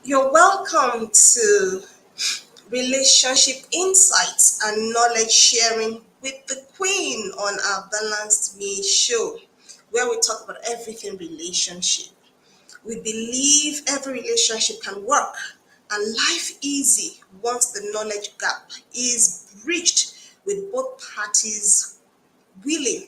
You're welcome to Relationship Insights and Knowledge Sharing with the Queen on our Balanced Me show, where we talk about everything relationship. We believe every relationship can work and life easy once the knowledge gap is bridged with both parties willing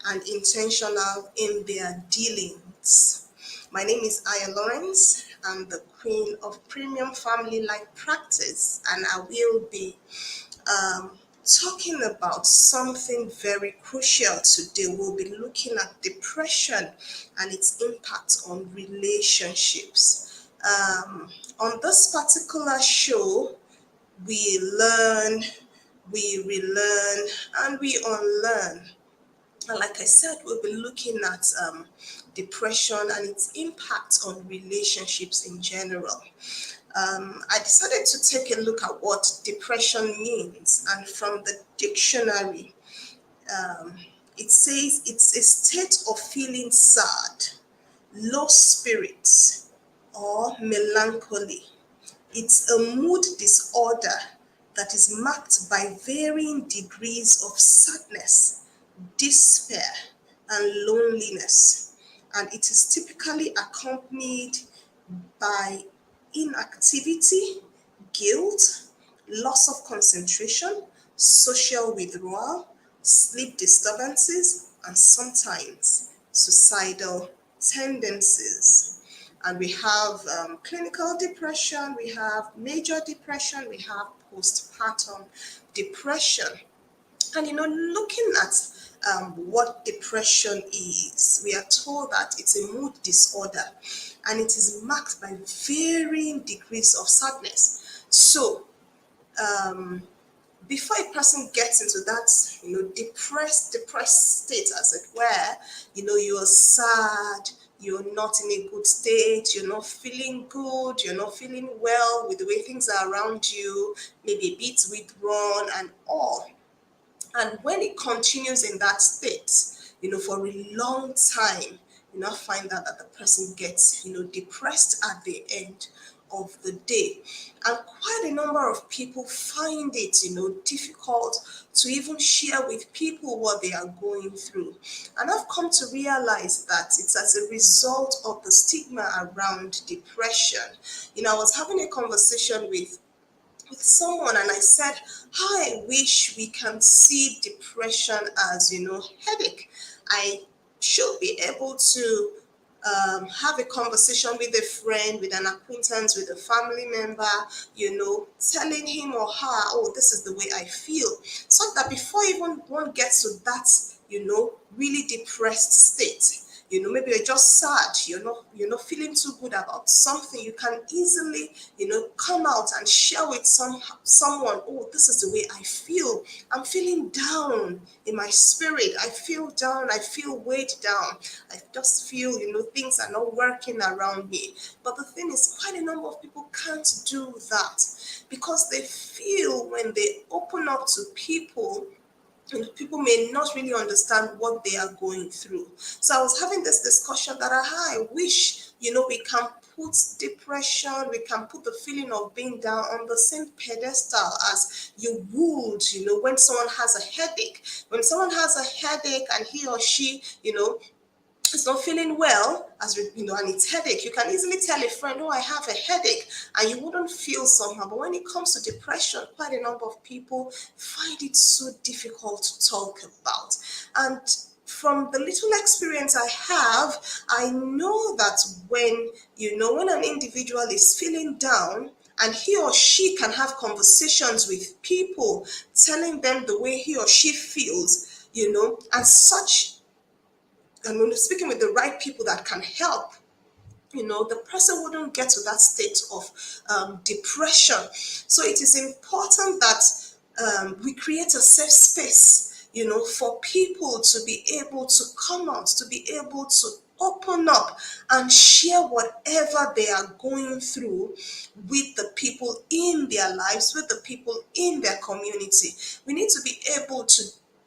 and intentional in their dealings. My name is Aya Lawrence. I'm the queen of premium family life practice, and I will be um, talking about something very crucial today. We'll be looking at depression and its impact on relationships. On this particular show, we learn, we relearn, and we unlearn. And like I said, we'll be looking at depression and its impact on relationships in general. I decided to take a look at what depression means, and from the dictionary, um, it says it's a state of feeling sad, low spirits, or melancholy. It's a mood disorder that is marked by varying degrees of sadness, despair, and loneliness, and it is typically accompanied by inactivity, guilt, loss of concentration, social withdrawal, sleep disturbances, and sometimes suicidal tendencies. And we have clinical depression, we have major depression, we have postpartum depression. And looking at what depression is, we are told that it's a mood disorder and it is marked by varying degrees of sadness. So, um, before a person gets into that, depressed state, as it were, you're sad, you're not in a good state, you're not feeling good, you're not feeling well with the way things are around you, maybe a bit withdrawn and all. And when it continues in that state, for a long time, you now find out that the person gets, depressed at the end of the day. And quite a number of people find it, difficult to even share with people what they are going through. And I've come to realize that it's as a result of the stigma around depression. I was having a conversation with someone and I said, how I wish we can see depression as, headache. I should be able to have a conversation with a friend, with an acquaintance, with a family member, telling him or her, oh, this is the way I feel. So that before even one gets to that, really depressed state, maybe you're just sad, you're not feeling too good about something, you can easily, come out and share with someone, oh, this is the way I feel. I'm feeling down in my spirit. I feel down, I feel weighed down. I just feel, things are not working around me. But the thing is, quite a number of people can't do that because they feel when they open up to people, and people may not really understand what they are going through. So I was having this discussion that I wish, we can put depression, we can put the feeling of being down on the same pedestal as you would, when someone has a headache. When someone has a headache and he or she, is not feeling well, and it's headache, you can easily tell a friend, oh, I have a headache, and you wouldn't feel somehow. But when it comes to depression, quite a number of people find it so difficult to talk about. And from the little experience I have, I know that when an individual is feeling down, and he or she can have conversations with people telling them the way he or she feels, and such, and when you're speaking with the right people that can help, the person wouldn't get to that state of depression. So it is important that we create a safe space, for people to be able to come out, to be able to open up and share whatever they are going through with the people in their lives, with the people in their community. We need to be able to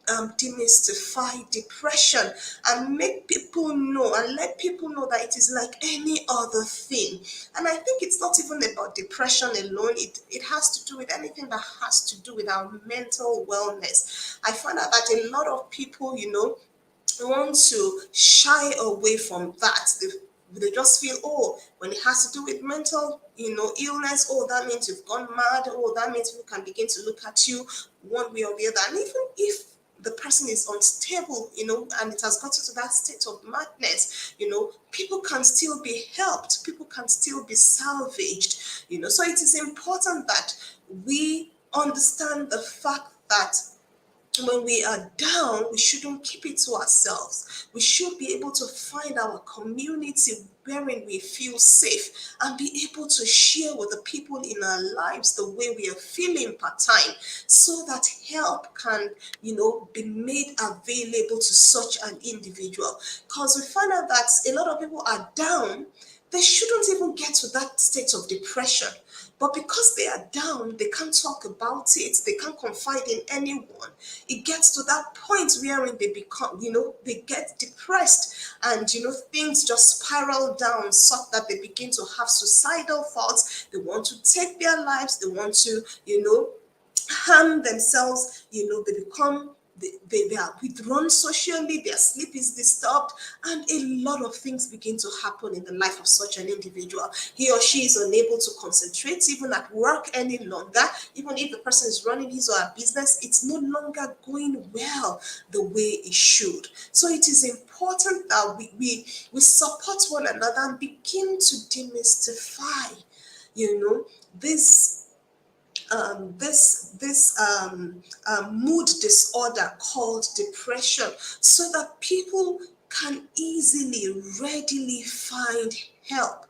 demystify depression and make people know and let people know that it is like any other thing. And I think it's not even about depression alone. It has to do with anything that has to do with our mental wellness. I find out that a lot of people, want to shy away from that. They just feel, oh, when it has to do with mental, illness, oh, that means you've gone mad. Oh, that means people can begin to look at you one way or the other. And even if the person is unstable, and it has gotten to that state of madness, people can still be helped. People can still be salvaged, So it is important that we understand the fact that when we are down, we shouldn't keep it to ourselves. We should be able to find our community wherein we feel safe and be able to share with the people in our lives the way we are feeling part time, so that help can, be made available to such an individual. Because we find out that a lot of people are down, they shouldn't even get to that state of depression. But because they are down, they can't talk about it, they can't confide in anyone. It gets to that point wherein they become, they get depressed, and, things just spiral down such that they begin to have suicidal thoughts. They want to take their lives, they want to, harm themselves, they become they are withdrawn socially, their sleep is disturbed, and a lot of things begin to happen in the life of such an individual. He or she is unable to concentrate even at work any longer. Even if the person is running his or her business, it's no longer going well the way it should. So it is important that we support one another and begin to demystify, this mood disorder called depression, so that people can readily find help,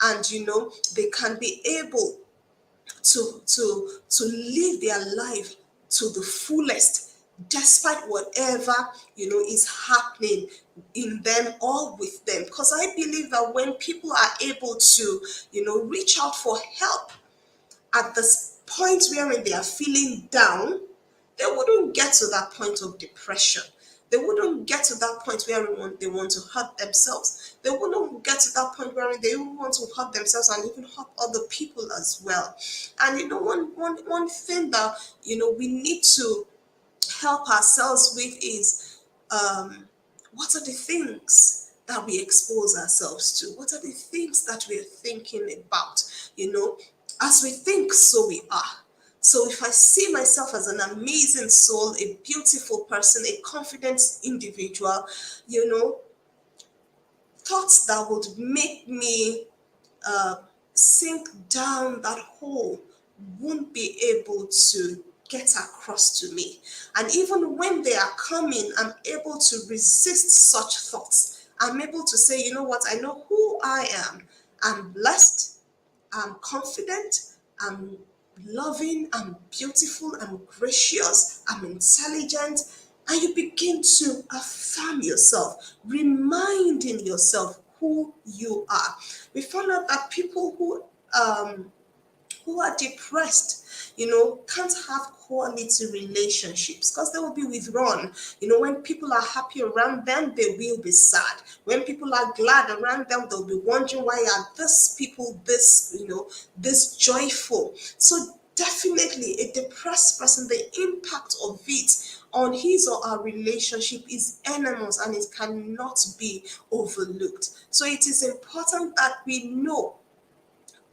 and they can be able to live their life to the fullest, despite whatever is happening in them or with them. Because I believe that when people are able to reach out for help at this point wherein they are feeling down, they wouldn't get to that point of depression. They wouldn't get to that point where they want to hurt themselves. They wouldn't get to that point where they want to hurt themselves and even hurt other people as well. And one thing that we need to help ourselves with is, what are the things that we expose ourselves to? What are the things that we're thinking about? As we think, so we are. So if I see myself as an amazing soul, a beautiful person, a confident individual, thoughts that would make me uh, sink down that hole won't be able to get across to me. And even when they are coming, I'm able to resist such thoughts. I'm able to say, you know what, I know who I am. I'm blessed, I'm confident, I'm loving, I'm beautiful, I'm gracious, I'm intelligent. And you begin to affirm yourself, reminding yourself who you are. We found out that people who are depressed, can't have quality relationships because they will be withdrawn. When people are happy around them, they will be sad. When people are glad around them, they'll be wondering why are these people this joyful. So definitely a depressed person, the impact of it on his or her relationship is enormous and it cannot be overlooked. So it is important that we know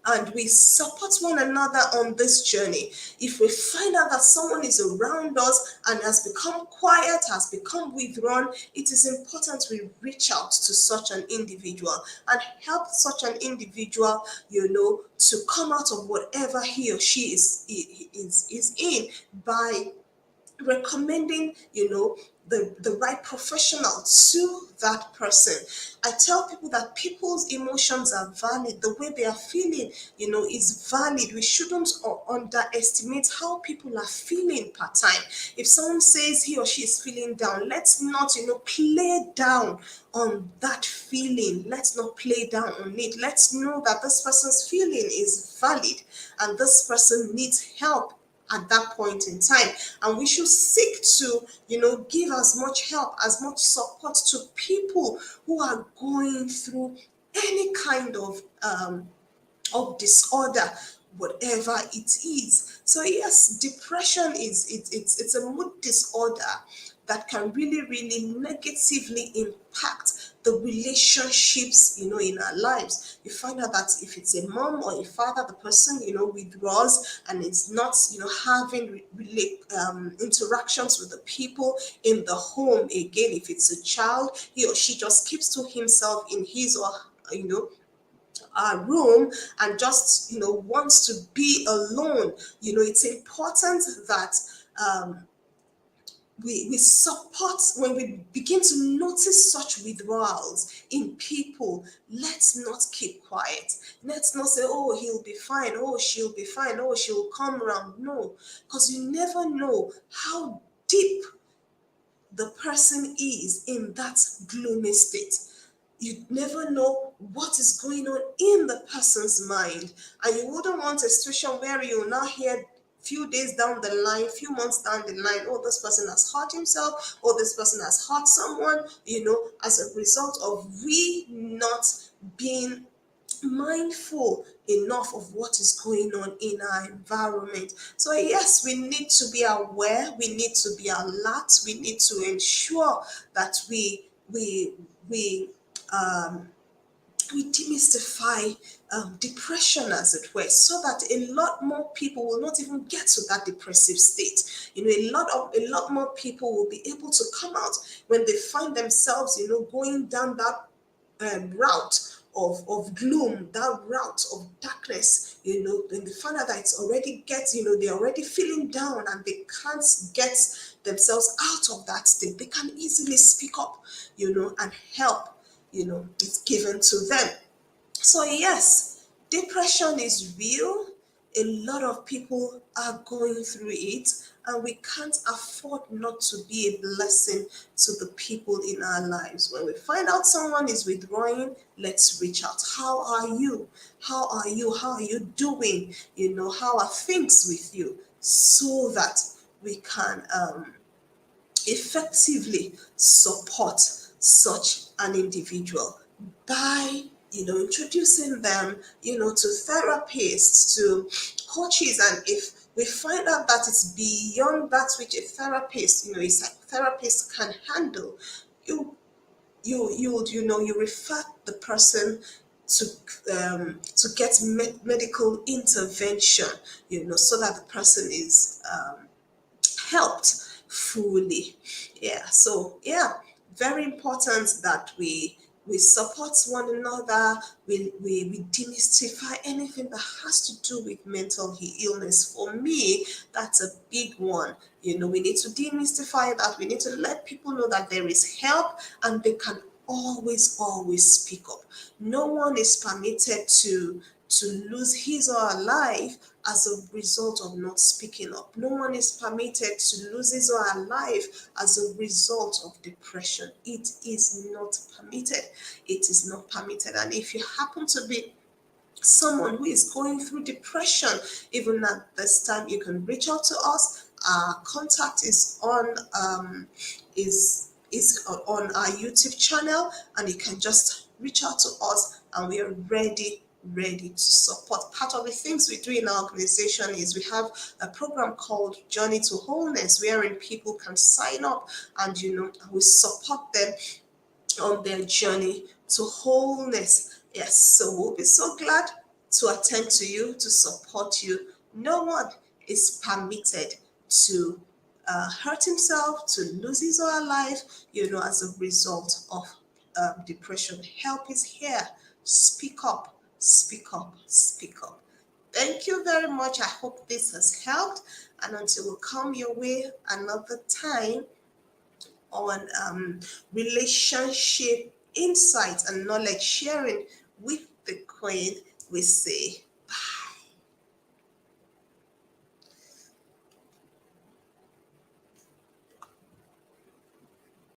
and we support one another on this journey. If we find out that someone is around us and has become quiet, has become withdrawn, it is important we reach out to such an individual and help such an individual, to come out of whatever he or she is in by recommending the right professional to that person. I tell people that people's emotions are valid. The way they are feeling is valid. We shouldn't underestimate how people are feeling part time. If someone says he or she is feeling down, let's not play down on that feeling. Let's not play down on it. Let's know that this person's feeling is valid and this person needs help at that point in time. And we should seek to, give as much help, as much support to people who are going through any kind of disorder, whatever it is. So yes, depression it's a mood disorder that can really, really negatively impact the relationships, in our lives. You find out that if it's a mom or a father, the person, withdraws and is not, having interactions with the people in the home again. If it's a child, he or she just keeps to himself in his or, room, and just, wants to be alone. It's important that we support when we begin to notice such withdrawals in people. Let's not keep quiet. Let's not say, oh, he'll be fine, oh, she'll be fine, oh, she'll come around. No, because you never know how deep the person is in that gloomy state. You never know what is going on in the person's mind. And you wouldn't want a situation where you now hear few days down the line, few months down the line, oh, this person has hurt himself, or this person has hurt someone, as a result of we not being mindful enough of what is going on in our environment. So yes, we need to be aware, we need to be alert, we need to ensure that we um we demystify depression, as it were, so that a lot more people will not even get to that depressive state. A lot more people will be able to come out when they find themselves, going down that route of gloom, that route of darkness, when they find out that it's already gets, they're already feeling down and they can't get themselves out of that state, they can easily speak up, and help, is given to them. So yes, depression is real. A lot of people are going through it, and we can't afford not to be a blessing to the people in our lives. When we find out someone is withdrawing, let's reach out. How are you? How are you? How are you doing? How are things with you? So that we can effectively support such an individual by, introducing them, to therapists, to coaches. And if we find out that it's beyond that which a therapist, a psychotherapist can handle, you you refer the person to get medical intervention, so that the person is helped fully. Yeah. So yeah, very important that we support one another. We demystify anything that has to do with mental illness. For me, that's a big one. We need to demystify that. We need to let people know that there is help, and they can always speak up. No one is permitted to lose his or her life as a result of not speaking up. No one is permitted to lose his or her life as a result of depression. It is not permitted. It is not permitted. And if you happen to be someone who is going through depression, even at this time, you can reach out to us. Our contact is on on our YouTube channel, and you can just reach out to us, and we are ready to support. Part of the things we do in our organization is we have a program called Journey to Wholeness, wherein people can sign up, and we support them on their journey to wholeness. Yes, so we'll be so glad to attend to you, to support you. No one is permitted to hurt himself, to lose his or her life, as a result of depression. Help is here. Speak up, speak up, speak up. Thank you very much. I hope this has helped. And until we come your way another time, on relationship insights and knowledge sharing with the Queen, we say